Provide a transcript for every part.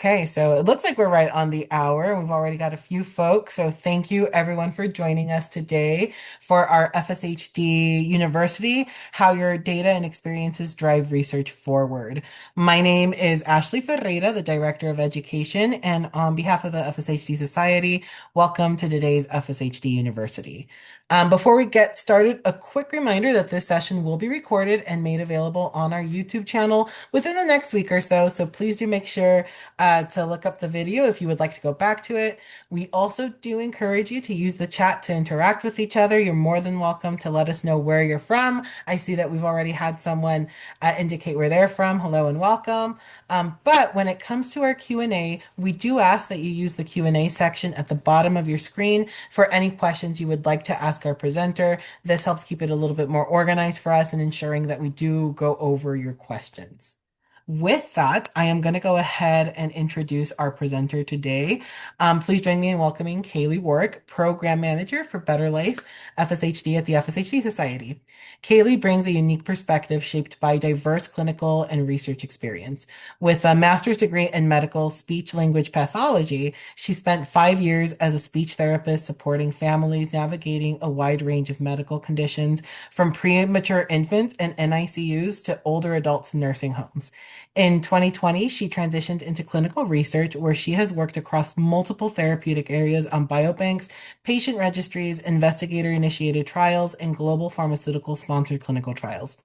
Okay, so it looks like we're right on the hour. We've already got a few folks. So thank you everyone for joining us today for our FSHD University, How Your Data and Experiences Drive Research Forward. My name is Ashley Ferreira, the Director of Education, and on behalf of the FSHD Society, welcome to today's FSHD University. Before we get started, a quick reminder that this session will be recorded and made available on our YouTube channel within the next week or so. So please do make sure to look up the video if you would like to go back to it. We also do encourage you to use the chat to interact with each other. You're more than welcome to let us know where you're from. I see that we've already had someone indicate where they're from. Hello and welcome. But when it comes to our Q&A, we do ask that you use the Q&A section at the bottom of your screen for any questions you would like to ask our presenter. This helps keep it a little bit more organized for us and ensuring that we do go over your questions. With that, I am going to go ahead and introduce our presenter today. Please join me in welcoming Kayleigh Worek, Program Manager for Better Life FSHD at the FSHD Society. Kayleigh brings a unique perspective shaped by diverse clinical and research experience. With a master's degree in medical speech language pathology, she spent 5 years as a speech therapist supporting families navigating a wide range of medical conditions, from premature infants and NICUs to older adults in nursing homes. In 2020, she transitioned into clinical research where she has worked across multiple therapeutic areas on biobanks, patient registries, investigator-initiated trials, and global pharmaceutical-sponsored clinical trials.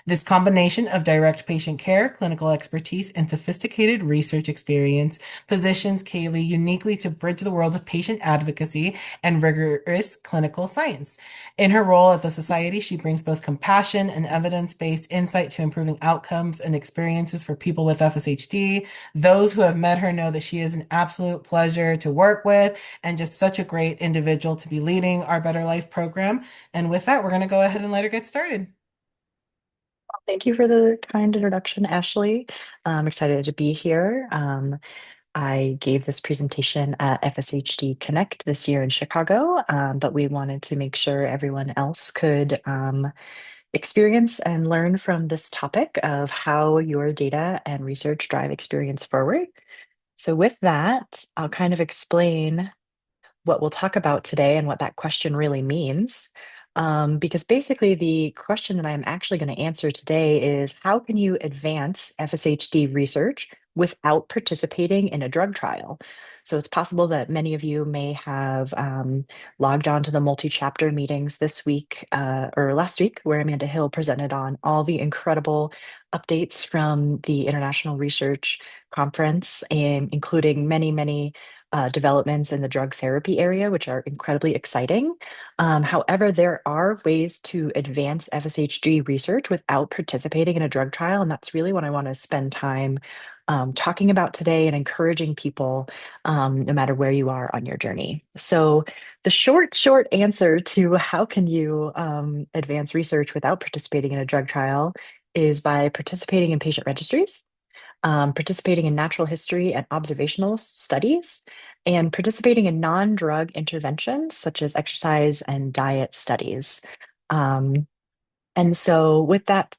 This combination of direct patient care, clinical expertise, and sophisticated research experience positions Kayleigh uniquely to bridge the worlds of patient advocacy and rigorous clinical science. In her role at the Society, she brings both compassion and evidence-based insight to improving outcomes and experiences for people with FSHD. Those who have met her know that she is an absolute pleasure to work with and just such a great individual to be leading our Better Life program. And with that, we're going to go ahead and let her get started. Thank you for the kind introduction, Ashley. I'm excited to be here. I gave this presentation at FSHD Connect this year in Chicago, but we wanted to make sure everyone else could experience and learn from this topic of how your data and research drive experience forward. So with that, I'll kind of explain what we'll talk about today and what that question really means. Because basically, the question that I'm actually going to answer today is how can you advance FSHD research without participating in a drug trial? So it's possible that many of you may have logged on to the multi-chapter meetings this week or last week, where Amanda Hill presented on all the incredible updates from the International Research Conference, and including many developments in the drug therapy area, which are incredibly exciting. However, there are ways to advance FSHD research without participating in a drug trial, and that's really what I want to spend time talking about today and encouraging people, no matter where you are on your journey. So, the short answer to how can you advance research without participating in a drug trial is by participating in patient registries, participating in natural history and observational studies, and participating in non-drug interventions such as exercise and diet studies. Um, and so, with that,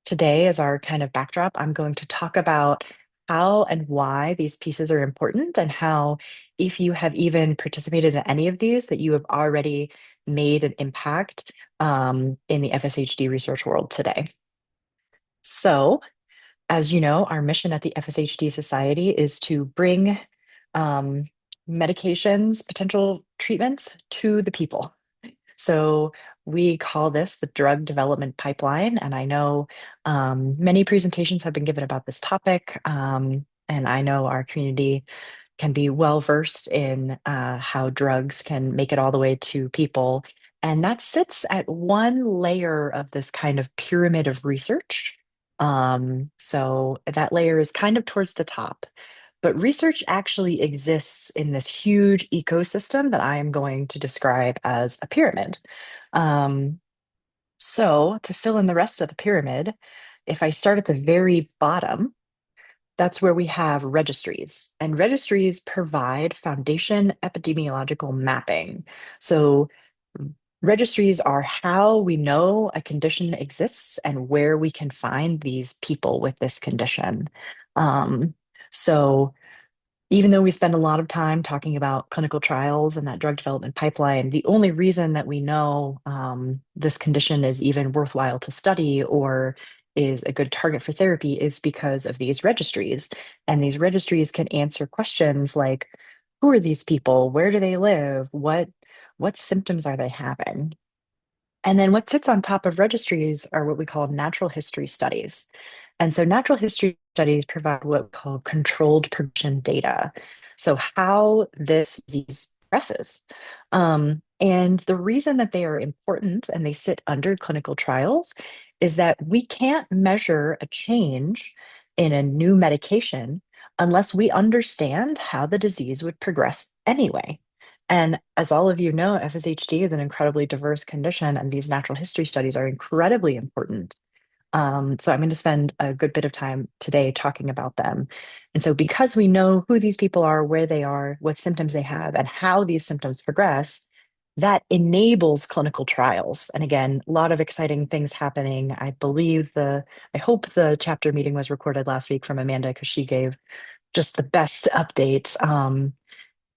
today as our kind of backdrop, I'm going to talk about how and why these pieces are important, and how, if you have even participated in any of these, that you have already made an impact in the FSHD research world today. So, as you know, our mission at the FSHD Society is to bring um, medications, potential treatments to the people. So we call this the drug development pipeline. And I know many presentations have been given about this topic. And I know our community can be well versed in how drugs can make it all the way to people. And that sits at one layer of this kind of pyramid of research. So that layer is kind of towards the top. But research actually exists in this huge ecosystem that I am going to describe as a pyramid. Um, so, to fill in the rest of the pyramid, if I start at the very bottom, that's where we have registries. And registries provide foundation epidemiological mapping. So, registries are how we know a condition exists and where we can find these people with this condition. Um, so, even though we spend a lot of time talking about clinical trials and that drug development pipeline, the only reason that we know this condition is even worthwhile to study or is a good target for therapy is because of these registries. And these registries can answer questions like, who are these people? Where do they live? What symptoms are they having? And then what sits on top of registries are what we call natural history studies. And so natural history studies provide what we call controlled progression data. So how this disease progresses. And the reason that they are important and they sit under clinical trials is that we can't measure a change in a new medication unless we understand how the disease would progress anyway. And as all of you know, FSHD is an incredibly diverse condition, and these natural history studies are incredibly important. So I'm going to spend a good bit of time today talking about them. And so, because we know who these people are, where they are, what symptoms they have, and how these symptoms progress, that enables clinical trials. And again, a lot of exciting things happening. I hope the chapter meeting was recorded last week from Amanda because she gave just the best updates.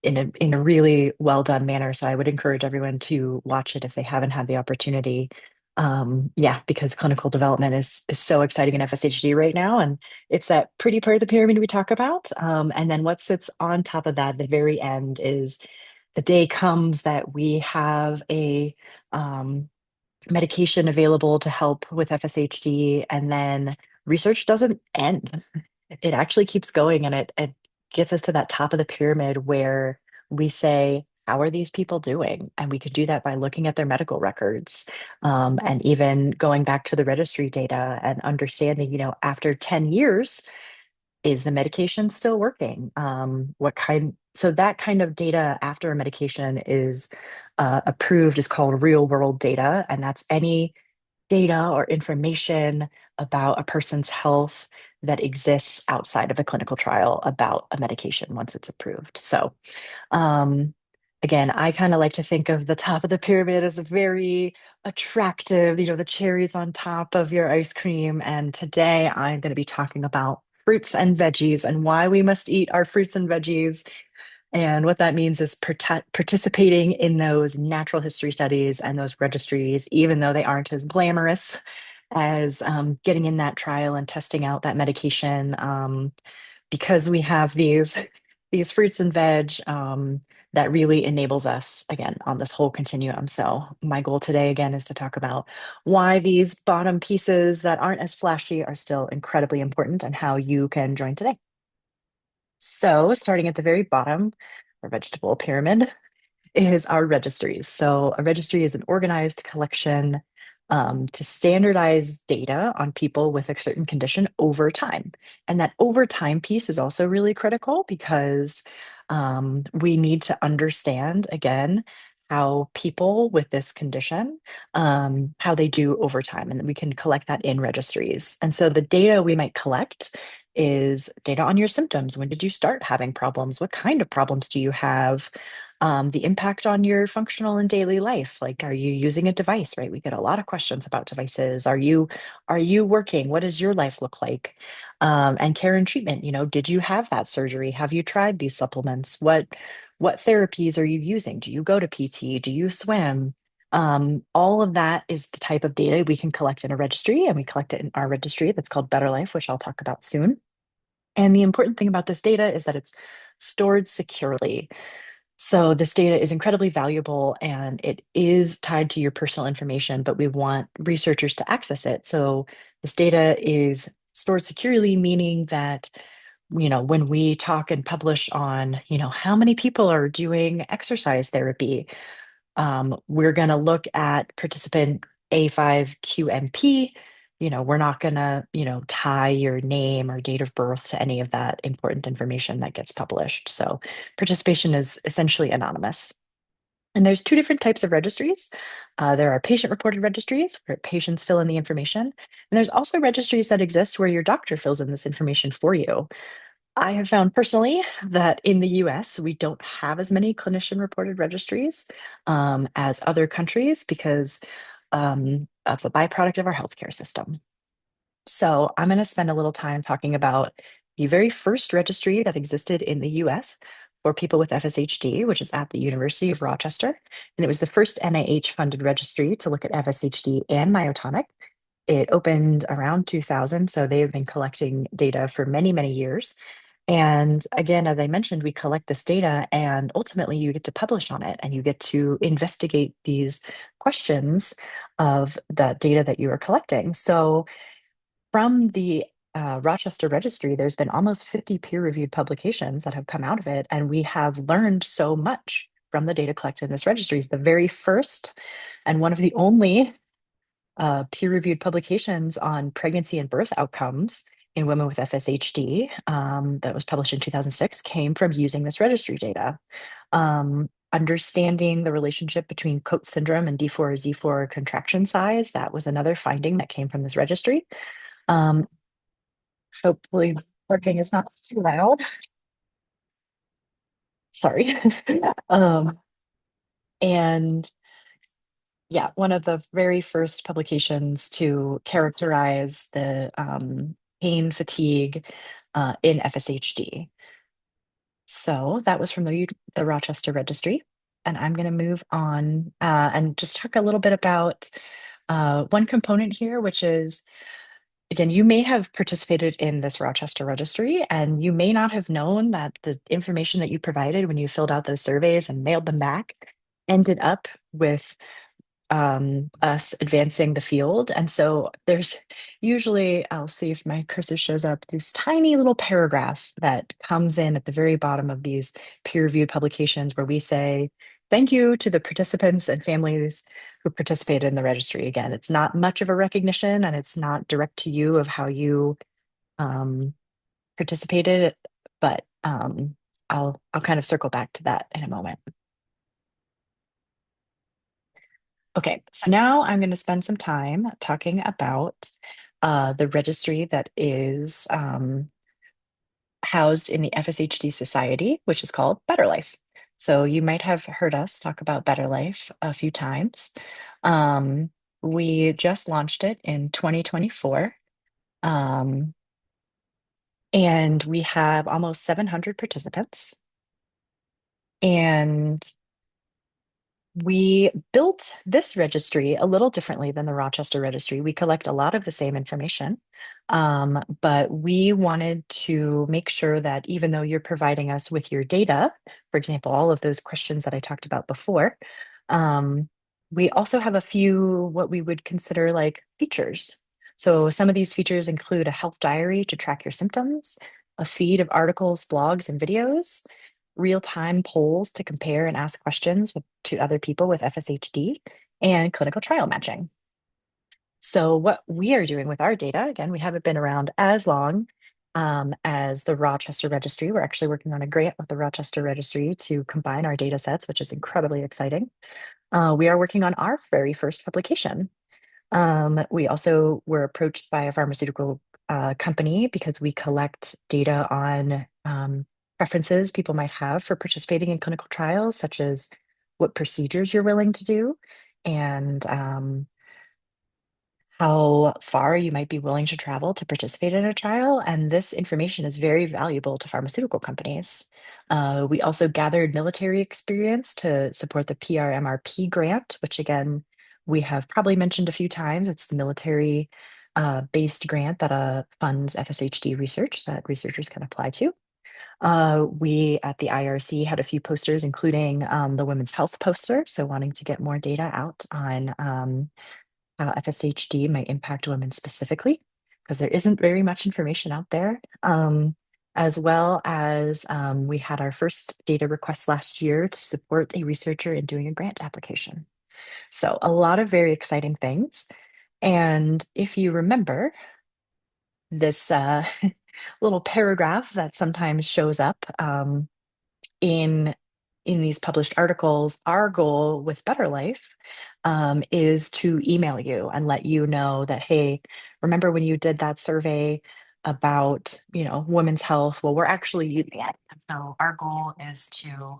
In a really well done manner. So I would encourage everyone to watch it if they haven't had the opportunity. Yeah, because clinical development is so exciting in FSHD right now, and it's that pretty part of the pyramid we talk about. And then what sits on top of that, the very end, is the day comes that we have a medication available to help with FSHD, and then research doesn't end. It actually keeps going, and it gets us to that top of the pyramid where we say, how are these people doing? And we could do that by looking at their medical records, and even going back to the registry data and understanding, after 10 years, is the medication still working? So that kind of data after a medication is approved is called real world data. And that's any data or information about a person's health that exists outside of a clinical trial about a medication once it's approved. So, um, again, I kind of like to think of the top of the pyramid as a very attractive, the cherries on top of your ice cream. And today I'm going to be talking about fruits and veggies and why we must eat our fruits and veggies. And what that means is participating in those natural history studies and those registries, even though they aren't as glamorous as getting in that trial and testing out that medication, because we have these fruits and veg that really enables us again on this whole continuum. So my goal today again is to talk about why these bottom pieces that aren't as flashy are still incredibly important and how you can join today. So starting at the very bottom, our vegetable pyramid, is our registries. So, a registry is an organized collection to standardize data on people with a certain condition over time. And that over time piece is also really critical because we need to understand, again, how people with this condition, how they do over time. And we can collect that in registries. And so the data we might collect is data on your symptoms. When did you start having problems? What kind of problems do you have? The impact on your functional and daily life. Like, are you using a device, right? We get a lot of questions about devices. Are you working? What does your life look like? And care and treatment, did you have that surgery? Have you tried these supplements? What therapies are you using? Do you go to PT? Do you swim? All of that is the type of data we can collect in a registry, and we collect it in our registry that's called Better Life, which I'll talk about soon. And the important thing about this data is that it's stored securely. So this data is incredibly valuable and it is tied to your personal information, but we want researchers to access it. So this data is stored securely, meaning that, when we talk and publish on, how many people are doing exercise therapy, we're going to look at participant A5QMP. We're not going to, tie your name or date of birth to any of that important information that gets published. So participation is essentially anonymous. And there's two different types of registries. There are patient-reported registries where patients fill in the information. And there's also registries that exist where your doctor fills in this information for you. I have found personally that in the US, we don't have as many clinician reported registries as other countries because of a byproduct of our healthcare system. So I'm going to spend a little time talking about the very first registry that existed in the US for people with FSHD, which is at the University of Rochester. And it was the first NIH funded registry to look at FSHD and myotonic. It opened around 2000, so they have been collecting data for many, many years. And again, as I mentioned, we collect this data and ultimately you get to publish on it and you get to investigate these questions of the data that you are collecting. So from the Rochester Registry, there's been almost 50 peer-reviewed publications that have come out of it, and we have learned so much from the data collected in this registry. It's the very first and one of the only peer-reviewed publications on pregnancy and birth outcomes in women with FSHD that was published in 2006 came from using this registry data. Understanding the relationship between Coats syndrome and D4 Z4 contraction size, that was another finding that came from this registry. Um, Hopefully working is not too loud. Sorry. um, and yeah, one of the very first publications to characterize the pain fatigue in FSHD. So that was from the Rochester Registry. And I'm going to move on and just talk a little bit about one component here, which is again, you may have participated in this Rochester registry, and you may not have known that the information that you provided when you filled out those surveys and mailed them back ended up with us advancing the field. And so there's usually, I'll see if my cursor shows up, this tiny little paragraph that comes in at the very bottom of these peer-reviewed publications where we say, thank you to the participants and families who participated in the registry. Again, it's not much of a recognition and it's not direct to you of how you um, participated, but I'll kind of circle back to that in a moment. Okay, so now I'm going to spend some time talking about the registry that is housed in the FSHD Society, which is called Better Life. So you might have heard us talk about Better Life a few times. Um, we just launched it in 2024, um, and we have almost 700 participants. And we built this registry a little differently than the Rochester registry. We collect a lot of the same information, but we wanted to make sure that even though you're providing us with your data, for example, all of those questions that I talked about before, um, we also have a few what we would consider like features. So some of these features include a health diary to track your symptoms, a feed of articles, blogs, and videos, real-time polls to compare and ask questions to other people with FSHD, and clinical trial matching. So what we are doing with our data, again, we haven't been around as long as the Rochester Registry. We're actually working on a grant with the Rochester Registry to combine our data sets, which is incredibly exciting. We are working on our very first publication. We also were approached by a pharmaceutical company because we collect data on preferences people might have for participating in clinical trials, such as what procedures you're willing to do and how far you might be willing to travel to participate in a trial. And this information is very valuable to pharmaceutical companies. We also gathered military experience to support the PRMRP grant, which again, we have probably mentioned a few times. It's the military based grant that funds FSHD research that researchers can apply to. We at the IRC had a few posters, including the women's health poster. So wanting to get more data out on how FSHD might impact women specifically, because there isn't very much information out there. As well as we had our first data request last year to support a researcher in doing a grant application. So a lot of very exciting things. And if you remember this little paragraph that sometimes shows up in these published articles, our goal with Better Life is to email you and let you know that, hey, remember when you did that survey about, women's health? Well, we're actually using it. And so our goal is to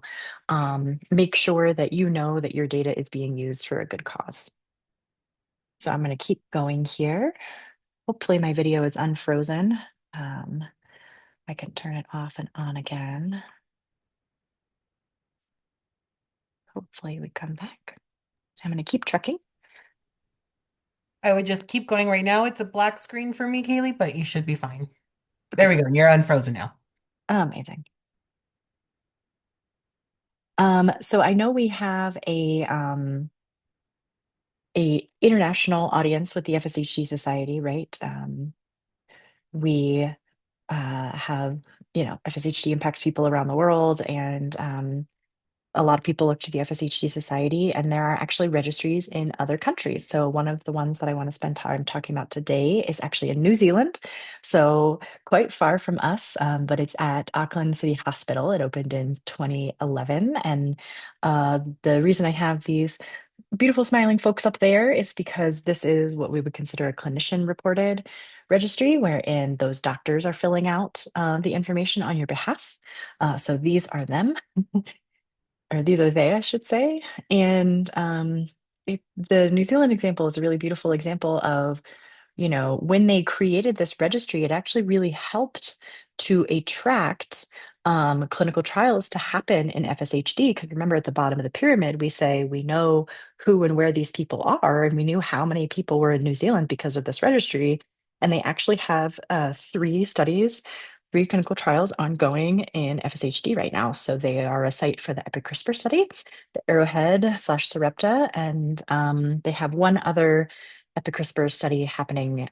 make sure that you know that your data is being used for a good cause. So I'm going to keep going here. Hopefully my video is unfrozen. Um, I can turn it off and on again. Hopefully we come back. I'm going to keep trucking. I would just keep going right now. It's a black screen for me, Kayleigh, but you should be fine. There Okay, we go. You're unfrozen now. amazing. So I know we have a international audience with the FSHD Society, right? We have, FSHD impacts people around the world, and a lot of people look to the FSHD Society, and there are actually registries in other countries. So one of the ones that I want to spend time talking about today is actually in New Zealand. So quite far from us, but it's at Auckland City Hospital. It opened in 2011. And the reason I have these beautiful smiling folks up there is because this is what we would consider a clinician reported registry, wherein those doctors are filling out the information on your behalf. So these are them, or these are they, I should say. And the New Zealand example is a really beautiful example of, when they created this registry, it actually really helped to attract clinical trials to happen in FSHD. Because remember, at the bottom of the pyramid, we say we know who and where these people are, and we knew how many people were in New Zealand because of this registry. And they actually have three studies, three clinical trials ongoing in FSHD right now. So they are a site for the Epic CRISPR study, the Arrowhead/Sarepta, and they have one other Epic CRISPR study happening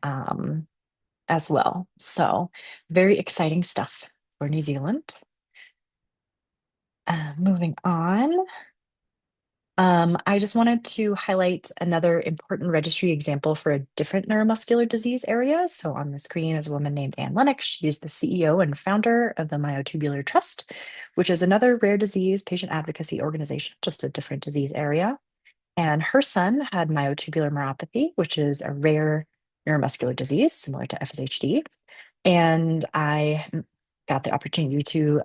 as well. So very exciting stuff for New Zealand. Moving on. I just wanted to highlight another important registry example for a different neuromuscular disease area. So on the screen is a woman named Anne Lennox. She's the CEO and founder of the Myotubular Trust, which is another rare disease patient advocacy organization, just a different disease area. And her son had myotubular neuropathy, which is a rare neuromuscular disease similar to FSHD. And I got the opportunity to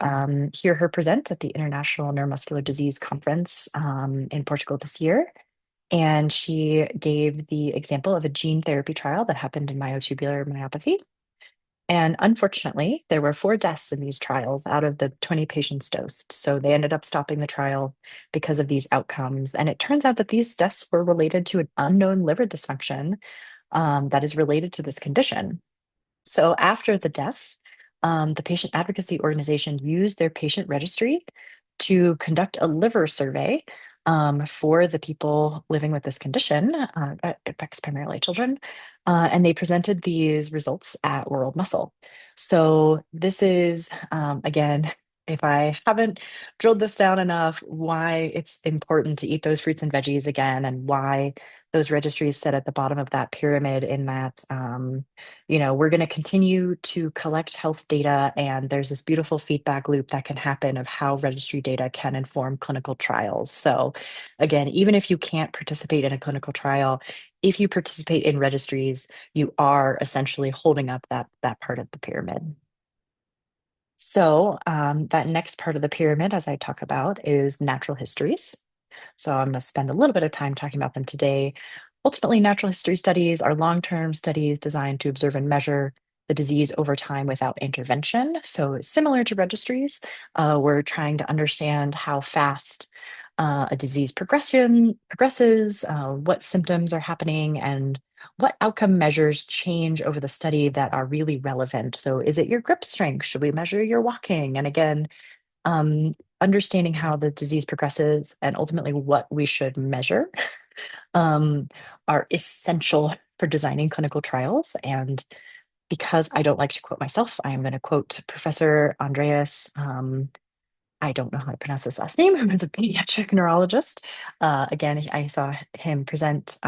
hear her present at the International Neuromuscular Disease Conference in Portugal this year. And she gave the example of a gene therapy trial that happened in myotubular myopathy. And unfortunately, there were four deaths in these trials out of the 20 patients dosed. So they ended up stopping the trial because of these outcomes. And it turns out that these deaths were related to an unknown liver dysfunction that is related to this condition. So after the deaths, the patient advocacy organization used their patient registry to conduct a liver survey for the people living with this condition. It affects primarily children. And they presented these results at World Muscle. So this is, again, if I haven't drilled this down enough, why it's important to eat those fruits and veggies again, and why those registries sit at the bottom of that pyramid, in that we're going to continue to collect health data, and there's this beautiful feedback loop that can happen of how registry data can inform clinical trials. So again, even if you can't participate in a clinical trial, if you participate in registries, you are essentially holding up that part of the pyramid. So that next part of the pyramid, as I talk about, is natural histories. So I'm going to spend a little bit of time talking about them today. Ultimately, natural history studies are long-term studies designed to observe and measure the disease over time without intervention. So similar to registries, we're trying to understand how fast a disease progresses, what symptoms are happening, and what outcome measures change over the study that are really relevant. So is it your grip strength? Should we measure your walking? And again, um, understanding how the disease progresses and ultimately what we should measure um, are essential for designing clinical trials. And because I don't like to quote myself, I am going to quote Professor Andreas. I don't know how to pronounce his last name, who is a pediatric neurologist. Again, I saw him present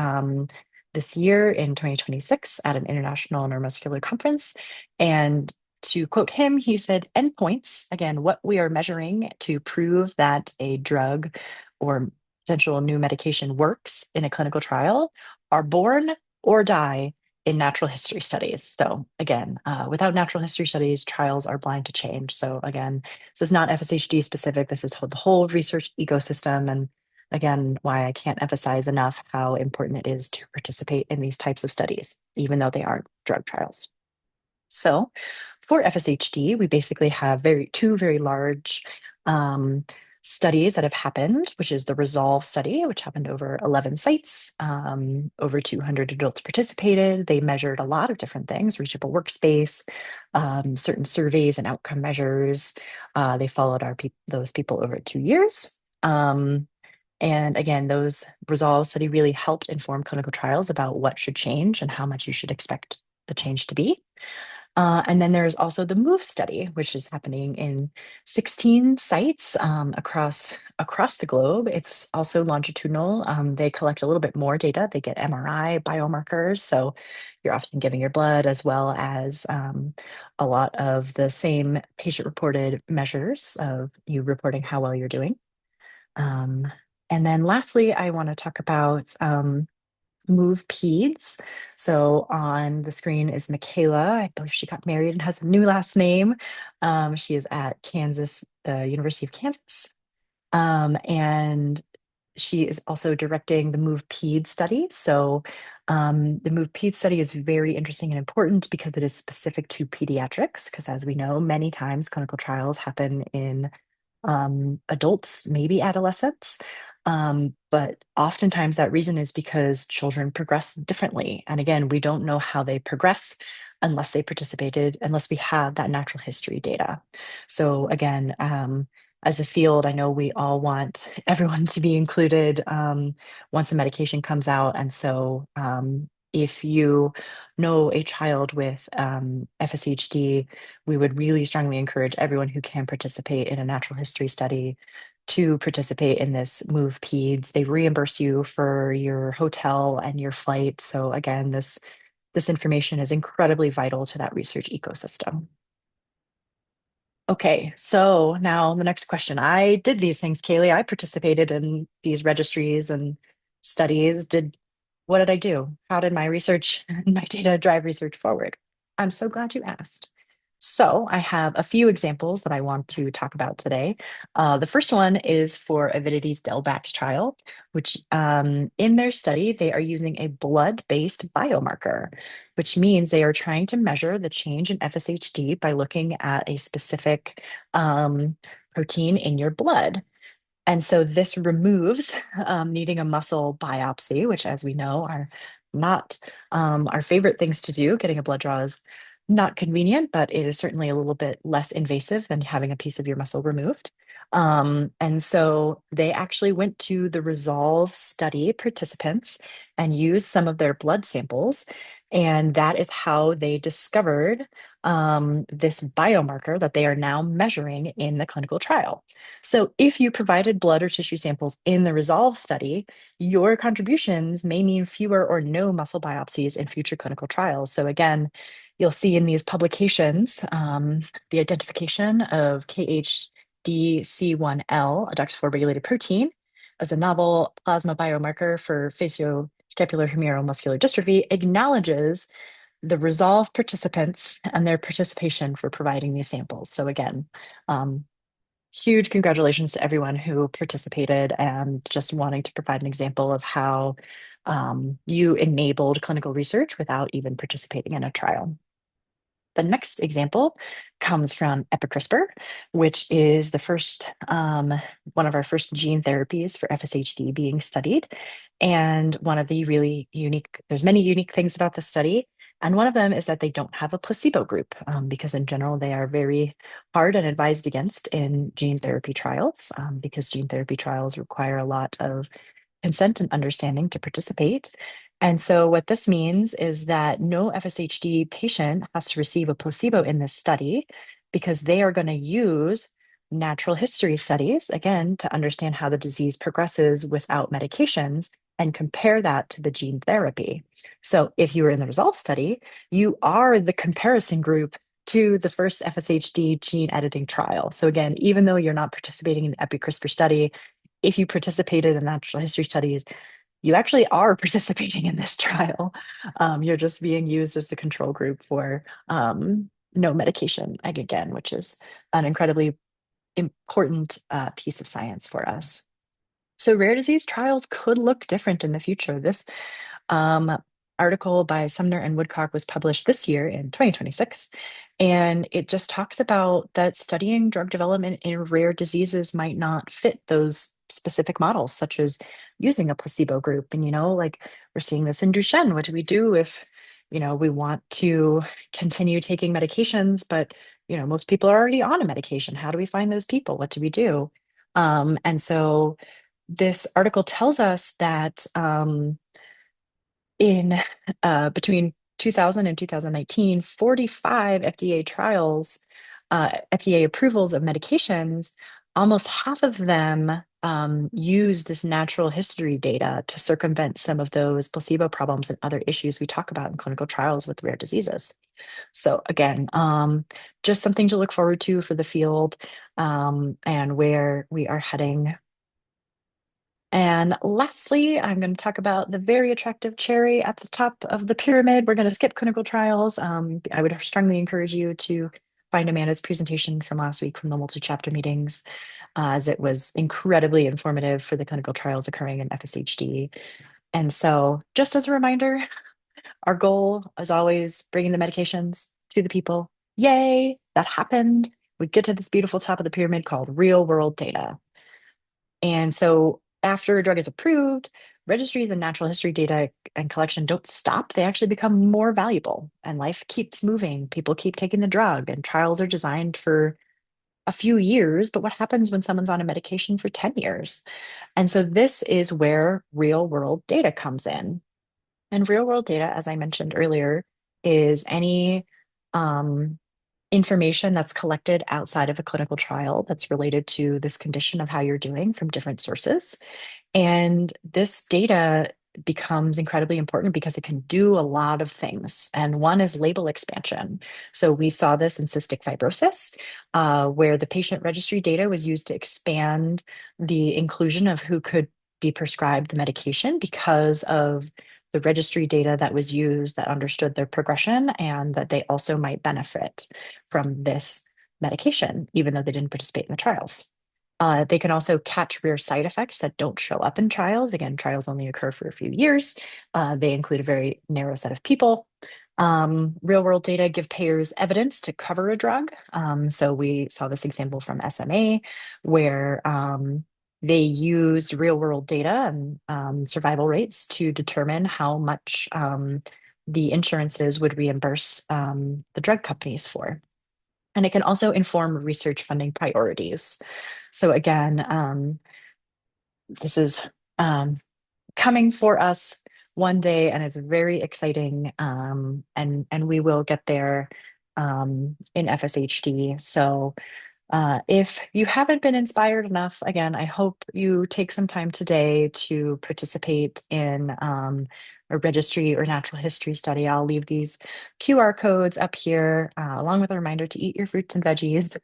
this year in 2026 at an international neuromuscular conference. And to quote him, he said, endpoints, again, what we are measuring to prove that a drug or potential new medication works in a clinical trial, are born or die in natural history studies. So again, without natural history studies, trials are blind to change. So again, this is not FSHD specific. This is the whole research ecosystem. And again, why I can't emphasize enough how important it is to participate in these types of studies, even though they are drug trials. So for FSHD, we basically have two very large um, studies that have happened, which is the Resolve study, which happened over 11 sites. Over 200 adults participated. They measured a lot of different things, reachable workspace, certain surveys and outcome measures. They followed those people over 2 years. And again, those Resolve study really helped inform clinical trials about what should change and how much you should expect the change to be. And then there's also the MOVE study, which is happening in 16 sites across the globe. It's also longitudinal. They collect a little bit more data. They get MRI biomarkers, so you're often giving your blood as well as a lot of the same patient-reported measures of you reporting how well you're doing. Um, and then lastly, I want to talk about Move Peds. So on the screen is Michaela. I believe she got married and has a new last name. She is at Kansas, University of Kansas. And she is also directing the Move Ped study. So the Move Ped study is very interesting and important because it is specific to pediatrics, because as we know, many times clinical trials happen in adults, maybe adolescents. But oftentimes that reason is because children progress differently. And again, we don't know how they progress unless we have that natural history data. So again, as a field, I know we all want everyone to be included once a medication comes out. And so if you know a child with FSHD, we would really strongly encourage everyone who can participate in a natural history study to participate in this Move Peds. They reimburse you for your hotel and your flight. So again, this information is incredibly vital to that research ecosystem. Okay, so now the next question. I did these things, Kayleigh. I participated in these registries and studies. What did I do? How did my research and my data drive research forward? I'm so glad you asked. So I have a few examples that I want to talk about today. The first one is for Avidity's Delbax trial, which in their study, they are using a blood-based biomarker, which means they are trying to measure the change in FSHD by looking at a specific protein in your blood. And so this removes needing a muscle biopsy, which, as we know, are not our favorite things to do. Getting a blood draw is not convenient, but it is certainly a little bit less invasive than having a piece of your muscle removed. And so they actually went to the Resolve study participants and used some of their blood samples. And that is how they discovered this biomarker that they are now measuring in the clinical trial. So if you provided blood or tissue samples in the Resolve study, your contributions may mean fewer or no muscle biopsies in future clinical trials. So again, you'll see in these publications the identification of KHDC1L, a DUX4 regulated protein, as a novel plasma biomarker for facioscapular humeral muscular dystrophy, acknowledges the Resolve participants and their participation for providing these samples. So again, um, huge congratulations to everyone who participated and just wanting to provide an example of how you enabled clinical research without even participating in a trial. The next example comes from EpiCRISPR, which is the first one of our first gene therapies for FSHD being studied. And one of the really unique, there's many unique things about the study. And one of them is that they don't have a placebo group because in general, they are very hard and advised against in gene therapy trials because gene therapy trials require a lot of consent and understanding to participate. And so, what this means is that no FSHD patient has to receive a placebo in this study because they are going to use natural history studies, again, to understand how the disease progresses without medications and compare that to the gene therapy. So, if you were in the Resolve study, you are the comparison group to the first FSHD gene editing trial. So, again, even though you're not participating in the EpiCRISPR study, if you participated in natural history studies, you actually are participating in this trial. You're just being used as the control group for no medication, again, which is an incredibly important piece of science for us. So rare disease trials could look different in the future. Um, article by Sumner and Woodcock was published this year in 2026. And it just talks about that studying drug development in rare diseases might not fit those specific models, such as using a placebo group. And, like we're seeing this in Duchenne. What do we do if, we want to continue taking medications, but, most people are already on a medication? How do we find those people? What do we do? And so this article tells us that in between 2000 and 2019, 45 FDA trials, FDA approvals of medications, almost half of them use this natural history data to circumvent some of those placebo problems and other issues we talk about in clinical trials with rare diseases. So again, just something to look forward to for the field, and where we are heading. And lastly, I'm going to talk about the very attractive cherry at the top of the pyramid. We're going to skip clinical trials. I would strongly encourage you to find Amanda's presentation from last week from the multi-chapter meetings, as it was incredibly informative for the clinical trials occurring in FSHD. And so, just as a reminder, our goal is always bringing the medications to the people. Yay, that happened. We get to this beautiful top of the pyramid called real world data. And so after a drug is approved, registries and natural history data and collection don't stop. They actually become more valuable, and life keeps moving. People keep taking the drug, and trials are designed for a few years. But what happens when someone's on a medication for 10 years? And so this is where real world data comes in. And real world data, as I mentioned earlier, is any um, information that's collected outside of a clinical trial that's related to this condition of how you're doing from different sources. And this data becomes incredibly important because it can do a lot of things. And one is label expansion. So we saw this in cystic fibrosis, where the patient registry data was used to expand the inclusion of who could be prescribed the medication because of the registry data that was used that understood their progression and that they also might benefit from this medication, even though they didn't participate in the trials. They can also catch rare side effects that don't show up in trials. Again, trials only occur for a few years. They include a very narrow set of people. Real world data give payers evidence to cover a drug. So we saw this example from SMA, where they used real world data and survival rates to determine how much the insurances would reimburse the drug companies for. And it can also inform research funding priorities. So again, this is coming for us one day, and it's very exciting. And we will get there in FSHD. So if you haven't been inspired enough, again, I hope you take some time today to participate in a registry or natural history study. I'll leave these QR codes up here, along with a reminder to eat your fruits and veggies.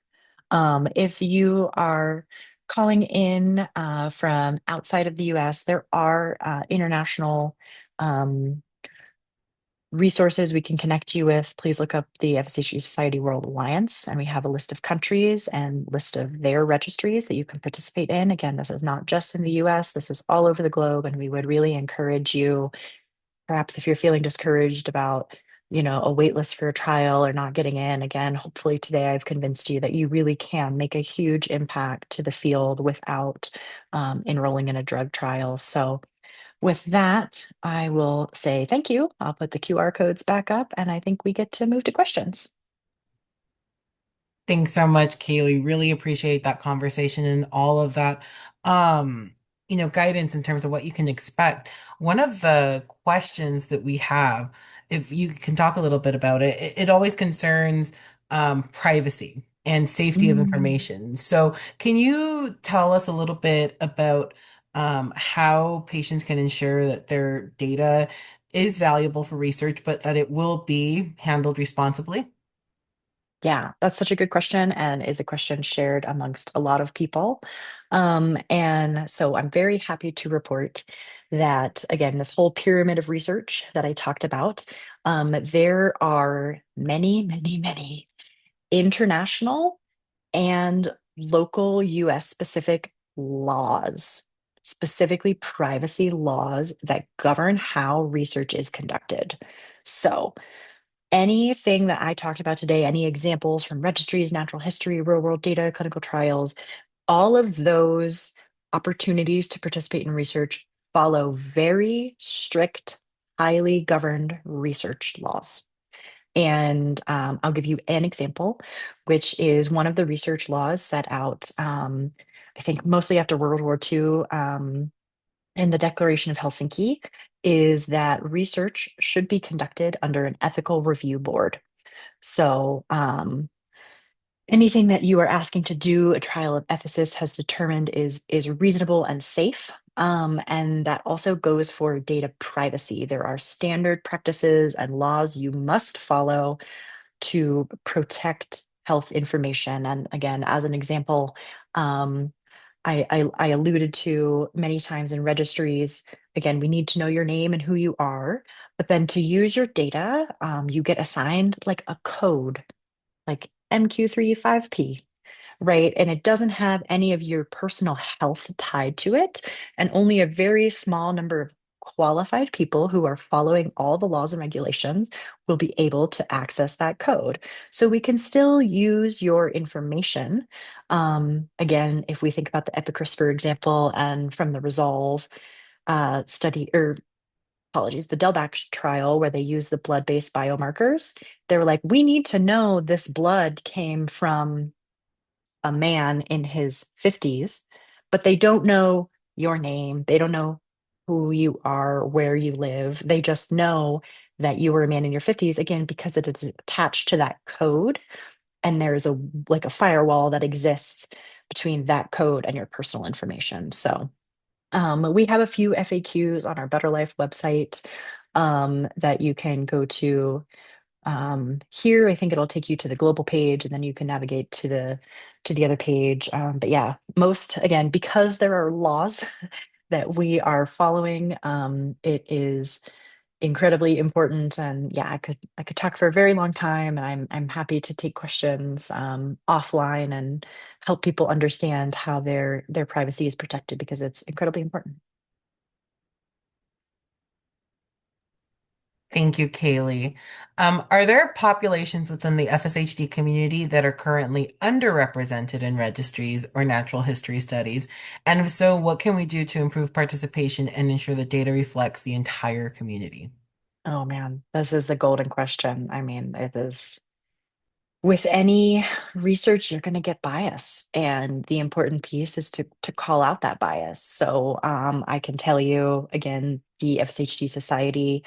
If you are calling in from outside of the US, there are international um, resources we can connect you with. Please look up the FSHD Society World Alliance, and we have a list of countries and list of their registries that you can participate in. Again, this is not just in the US, this is all over the globe, and we would really encourage you, perhaps if you're feeling discouraged about a wait list for a trial or not getting in, again, hopefully today I've convinced you that you really can make a huge impact to the field without enrolling in a drug trial. So with that, I will say thank you. I'll put the QR codes back up, and I think we get to move to questions. Thanks so much, Kayleigh. Really appreciate that conversation and all of that, um, guidance in terms of what you can expect. One of the questions that we have, if you can talk a little bit about it, it always concerns privacy and safety of Mm. information. So, can you tell us a little bit about how patients can ensure that their data is valuable for research, but that it will be handled responsibly? Yeah, that's such a good question and is a question shared amongst a lot of people. And so I'm very happy to report that, again, this whole pyramid of research that I talked about, there are many, many, many international and local US specific laws specifically privacy laws that govern how research is conducted. So, anything that I talked about today, any examples from registries, natural history, real world data, clinical trials, all of those opportunities to participate in research follow very strict, highly governed research laws. And I'll give you an example, which is one of the research laws set out, I think, mostly after World War II, in the Declaration of Helsinki, is that research should be conducted under an ethical review board. So, anything that you are asking to do, a trial of ethicists has determined is reasonable and safe. And that also goes for data privacy. There are standard practices and laws you must follow to protect health information. And again, as an example, um, I alluded to many times in registries, again, we need to know your name and who you are, but then to use your data, you get assigned like a code, like MQ35P, right? And it doesn't have any of your personal health tied to it. And only a very small number of qualified people who are following all the laws and regulations will be able to access that code. So we can still use your information. Again, if we think about the EpiCRISPR example and from the Resolve study, or apologies, the Delbach trial where they used the blood-based biomarkers, they were like, we need to know this blood came from a man in his 50s, but they don't know your name. They don't know who you are, where you live. They just know that you were a man in your 50s, again, because it is attached to that code. And there's a like a firewall that exists between that code and your personal information. So we have a few FAQs on our Better Life website that you can go to. Here, I think it'll take you to the global page, and then you can navigate to the other page. But yeah, most again, because there are laws that we are following, it is incredibly important. And yeah, I could talk for a very long time, and I'm happy to take questions offline and help people understand how their privacy is protected because it's incredibly important. Thank you, Kayleigh. Are there populations within the FSHD community that are currently underrepresented in registries or natural history studies? And if so, what can we do to improve participation and ensure the data reflects the entire community? Oh man, this is the golden question. I mean, it is with any research, you're going to get bias, and the important piece is to call out that bias. So I can tell you again, the FSHD Society,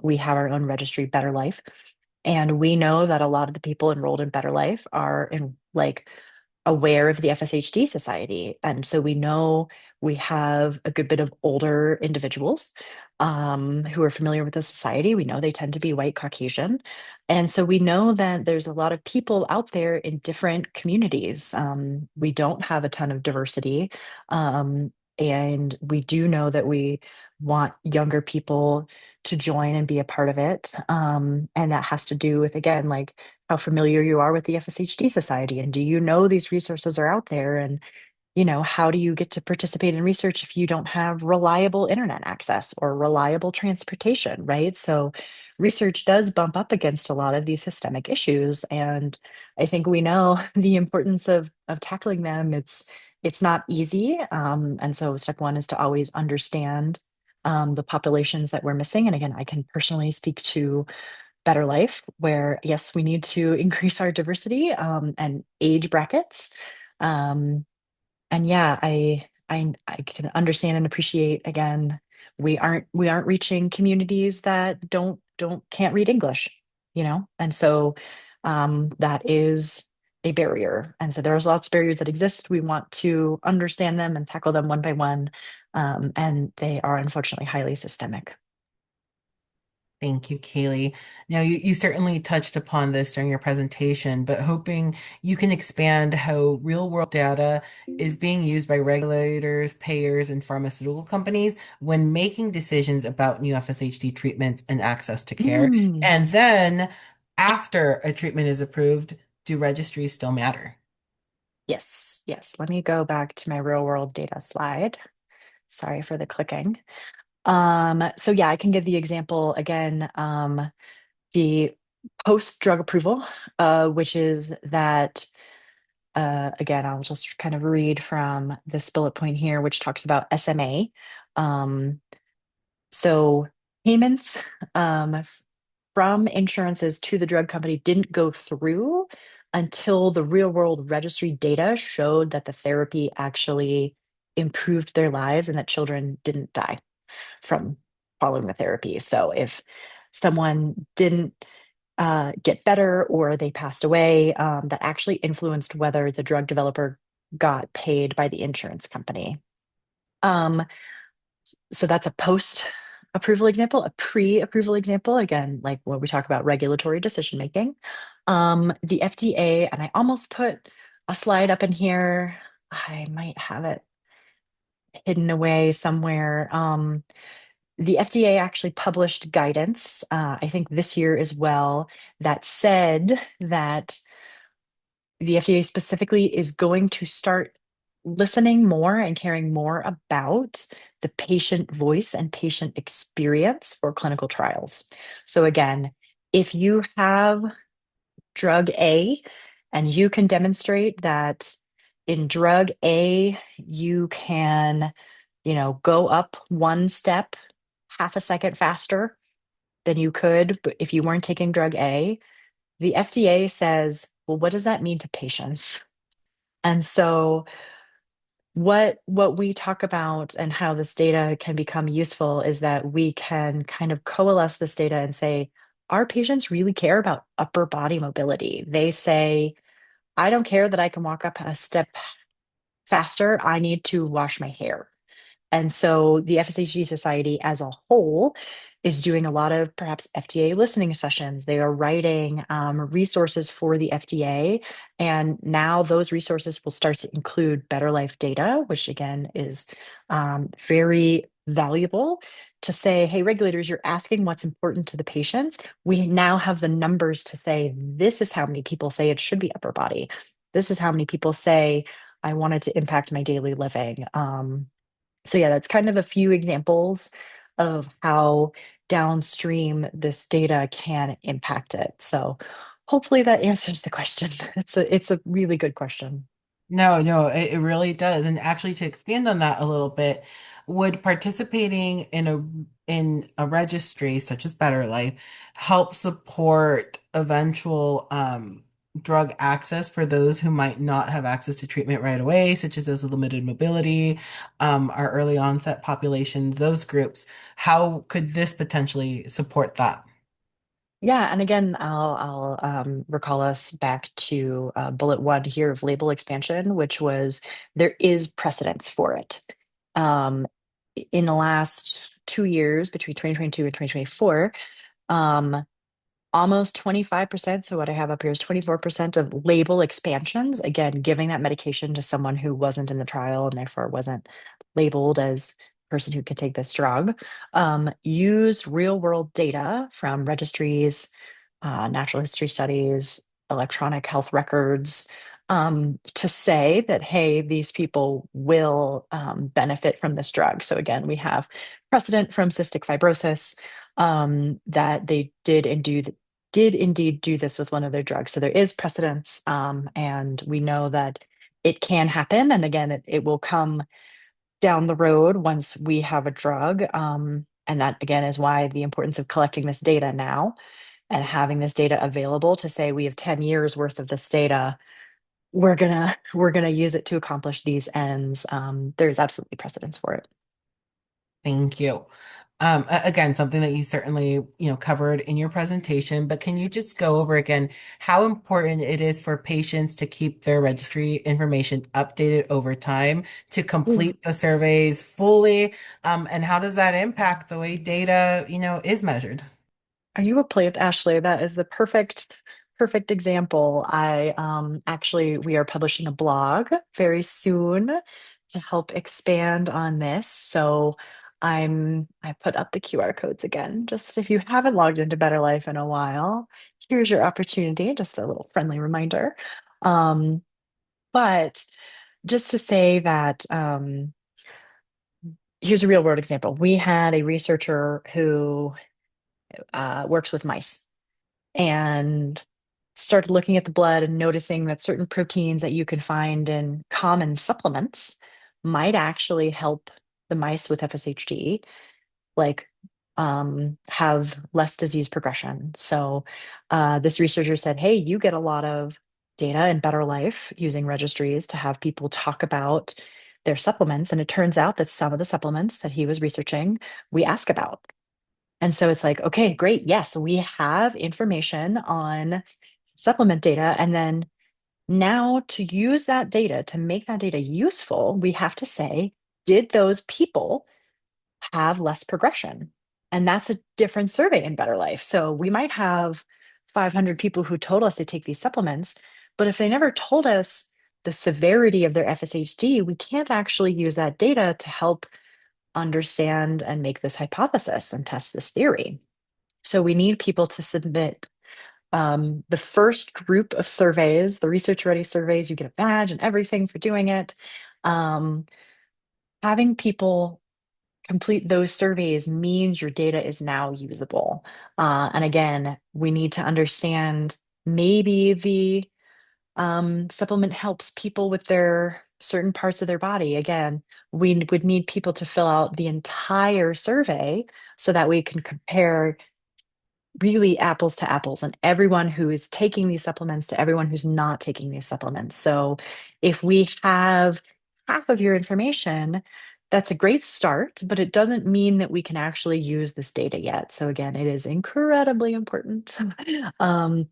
we have our own registry, Better Life, and we know that a lot of the people enrolled in Better Life are in like aware of the FSHD Society. And so we know we have a good bit of older individuals who are familiar with the society. We know they tend to be white Caucasian. And so we know that there's a lot of people out there in different communities. We don't have a ton of diversity. And we do know that we want younger people to join and be a part of it. And that has to do with, again, like how familiar you are with the FSHD Society, and do you know these resources are out there, and how do you get to participate in research if you don't have reliable internet access or reliable transportation, right? So research does bump up against a lot of these systemic issues, and I think we know the importance of tackling them. It's not easy, and so step one is to always understand the populations that we're missing. And again, I can personally speak to Better Life, where yes, we need to increase our diversity and age brackets. Um, and yeah, I can understand and appreciate again, we aren't reaching communities that don't can't read English, and so that is a barrier. And so there's lots of barriers that exist. We want to understand them and tackle them one by one. And they are unfortunately highly systemic. Thank you, Kaylee. Now, you certainly touched upon this during your presentation, but hoping you can expand how real-world data is being used by regulators, payers, and pharmaceutical companies when making decisions about new FSHD treatments and access to care. Mm. And then, after a treatment is approved, do registries still matter? Yes, yes. Let me go back to my real world data slide. Sorry for the clicking. So yeah, I can give the example again. The post-drug approval, which is that, again, I'll just kind of read from this bullet point here, which talks about SMA. Um, so payments from insurances to the drug company didn't go through until the real world registry data showed that the therapy actually improved their lives and that children didn't die from following the therapy. So if someone didn't get better or they passed away, that actually influenced whether the drug developer got paid by the insurance company. Um, so that's a post approval example. A pre approval example, again, like when we talk about regulatory decision making. The FDA, and I almost put a slide up in here. I might have it hidden away somewhere. The FDA actually published guidance, I think this year as well, that said that the FDA specifically is going to start listening more and caring more about the patient voice and patient experience for clinical trials. So, again, if you have drug A and you can demonstrate that in drug A, you can, go up one step half a second faster than you could but if you weren't taking drug A, the FDA says, well, what does that mean to patients? And so what we talk about and how this data can become useful is that we can kind of coalesce this data and say, our patients really care about upper body mobility. They say, I don't care that I can walk up a step faster. I need to wash my hair. And so the FSHD Society as a whole is doing a lot of perhaps FDA listening sessions. They are writing resources for the FDA. And now those resources will start to include Better Life data, which again is very valuable to say, hey, regulators, you're asking what's important to the patients. We now have the numbers to say, this is how many people say it should be upper body. This is how many people say, I wanted to impact my daily living. So yeah, that's kind of a few examples of how downstream this data can impact it. So hopefully that answers the question. It's a really good question. No, no, it really does. And actually, to expand on that a little bit, would participating in a registry such as Better Life help support eventual drug access for those who might not have access to treatment right away, such as those with limited mobility, our early onset populations, those groups? How could this potentially support that? Yeah, and again, I'll recall us back to bullet one here of label expansion, which was there is precedence for it. Um, in the last 2 years, between 2022 and 2024, um, almost 25%. So what I have up here is 24% of label expansions. Again, giving that medication to someone who wasn't in the trial and therefore wasn't labeled as a person who could take this drug. Used real world data from registries, natural history studies, electronic health records, to say that, hey, these people will benefit from this drug. So again, we have precedent from cystic fibrosis, that they did indeed do this with one of their drugs. So there is precedence, and we know that it can happen. And again, it will come down the road once we have a drug. And that again is why the importance of collecting this data now and having this data available to say we have 10 years worth of this data. We're gonna use it to accomplish these ends. There's absolutely precedence for it. Thank you. Again, something that you certainly, covered in your presentation, but can you just go over again how important it is for patients to keep their registry information updated over time, to complete the surveys fully, and how does that impact the way data, is measured? Are you a plant, Ashley? That is the perfect example. I actually we are publishing a blog very soon to help expand on this. So I put up the QR codes again. Just if you haven't logged into Better Life in a while, here's your opportunity. Just a little friendly reminder. Um, but just to say that Here's a real world example. We had a researcher who works with mice and started looking at the blood and noticing that certain proteins that you can find in common supplements might actually help the mice with FSHD, like have less disease progression. So this researcher said, hey, you get a lot of data in Better Life using registries to have people talk about their supplements. And it turns out that some of the supplements that he was researching, we ask about. And so it's like, okay, great. Yes, we have information on supplement data. And then now to use that data, to make that data useful, we have to say, did those people have less progression? And that's a different survey in Better Life. So we might have 500 people who told us they take these supplements, but if they never told us the severity of their FSHD, we can't actually use that data to help understand and make this hypothesis and test this theory. So we need people to submit the first group of surveys, the research ready surveys. You get a badge and everything for doing it. Um, Having people complete those surveys means your data is now usable. And again, we need to understand maybe the supplement helps people with their certain parts of their body. Again, we would need people to fill out the entire survey so that we can compare really apples to apples and everyone who is taking these supplements to everyone who's not taking these supplements. So if we have half of your information, that's a great start, but it doesn't mean that we can actually use this data yet. So again, it is incredibly important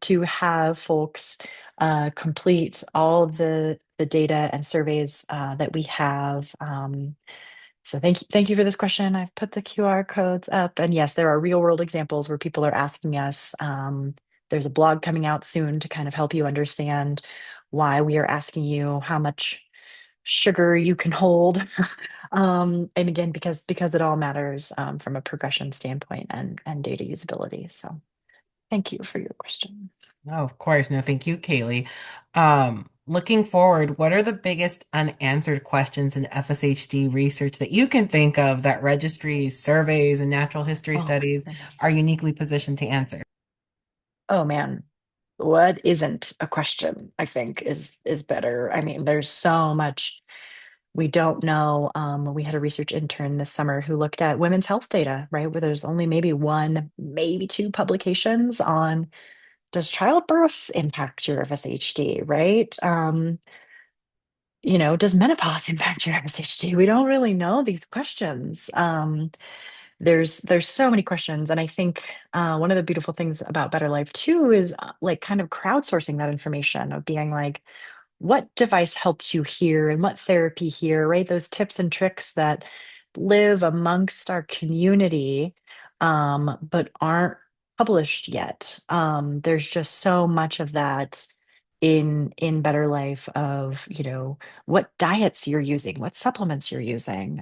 to have folks complete all of the data and surveys that we have. So thank you for this question. I've put the QR codes up, and yes, there are real world examples where people are asking us. There's a blog coming out soon to kind of help you understand why we are asking you how much sugar you can hold. And again, because it all matters from a progression standpoint and data usability. So thank you for your question. No, of course. No, thank you, Kayleigh. Looking forward, what are the biggest unanswered questions in FSHD research that you can think of that registries, surveys, and natural history Oh my studies goodness. are uniquely positioned to answer? Oh man, what isn't a question, I think is better. I mean, there's so much we don't know. We had a research intern this summer who looked at women's health data, right? Where there's only maybe one, maybe two publications on does childbirth impact your FSHD, right? Does menopause impact your FSHD? We don't really know these questions. There's so many questions, and I think one of the beautiful things about Better Life too is like kind of crowdsourcing that information of being like, what device helped you here and what therapy here, right? Those tips and tricks that live amongst our community, but aren't published yet. There's just so much of that in Better Life of, what diets you're using, what supplements you're using.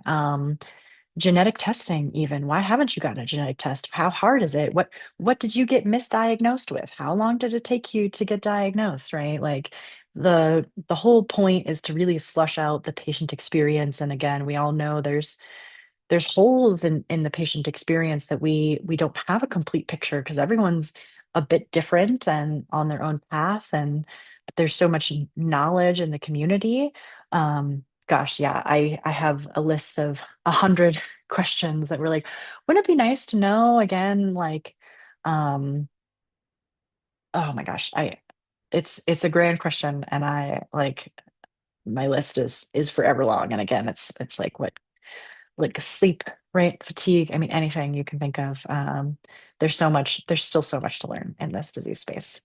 Genetic testing even, why haven't you gotten a genetic test? How hard is it? What did you get misdiagnosed with? How long did it take you to get diagnosed, right? Like the whole point is to really flush out the patient experience. And again, we all know there's holes in the patient experience that we don't have a complete picture because everyone's a bit different and on their own path, and but there's so much knowledge in the community. Gosh, yeah, I have a list of 100 questions that were like, wouldn't it be nice to know again, like, um oh my gosh, I it's a grand question, and I like my list is forever long. And again, it's like sleep, right? Fatigue. I mean, anything you can think of. There's still so much to learn in this disease space.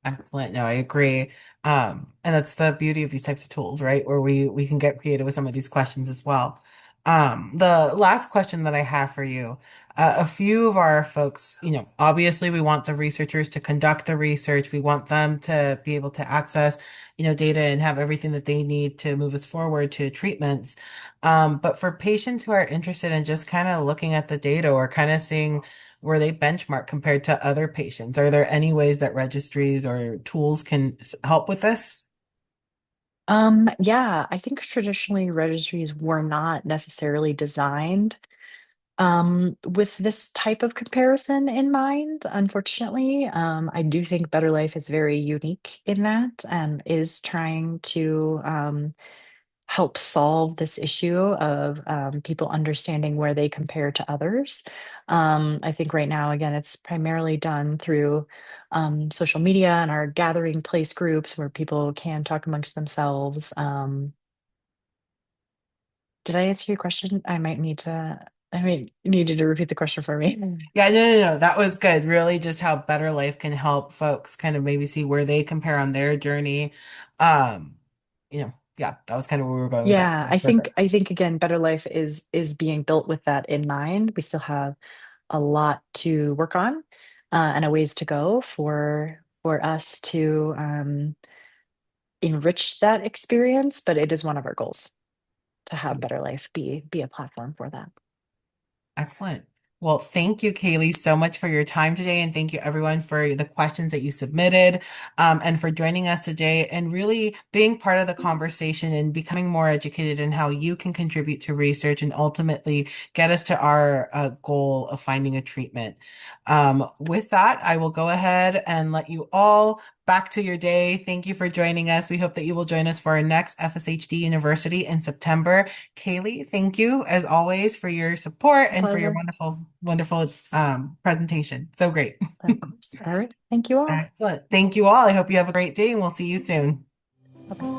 Excellent. No, I agree. And that's the beauty of these types of tools, right? Where we can get creative with some of these questions as well. The last question that I have for you, a few of our folks, obviously we want the researchers to conduct the research. We want them to be able to access, data and have everything that they need to move us forward to treatments. But for patients who are interested in just kind of looking at the data or kind of seeing where they benchmark compared to other patients? Are there any ways that registries or tools can help with this? Yeah, I think traditionally registries were not necessarily designed with this type of comparison in mind, unfortunately. I do think Better Life is very unique in that and is trying to help solve this issue of people understanding where they compare to others. I think right now, again, it's primarily done through social media and our gathering place groups where people can talk amongst themselves. Did I answer your question? I might need you to repeat the question for me. Yeah, no. That was good. Really, just how Better Life can help folks kind of maybe see where they compare on their journey. Um, yeah, that was kind of where we were going with that. Yeah, Perfect. I think again, Better Life is being built with that in mind. We still have a lot to work on and a ways to go for us to enrich that experience, but it is one of our goals to have Better Life be a platform for that. Excellent. Well, thank you, Kayleigh, so much for your time today. And thank you, everyone, for the questions that you submitted and for joining us today and really being part of the conversation and becoming more educated in how you can contribute to research and ultimately get us to our goal of finding a treatment. With that, I will go ahead and let you all back to your day. Thank you for joining us. We hope that you will join us for our next FSHD University in September. Kayleigh, thank you as always for your support A and for your pleasure. wonderful, wonderful presentation. So great. Of course. All right. Thank you all. Excellent. Thank you all. I hope you have a great day and we'll see you soon. Bye-bye.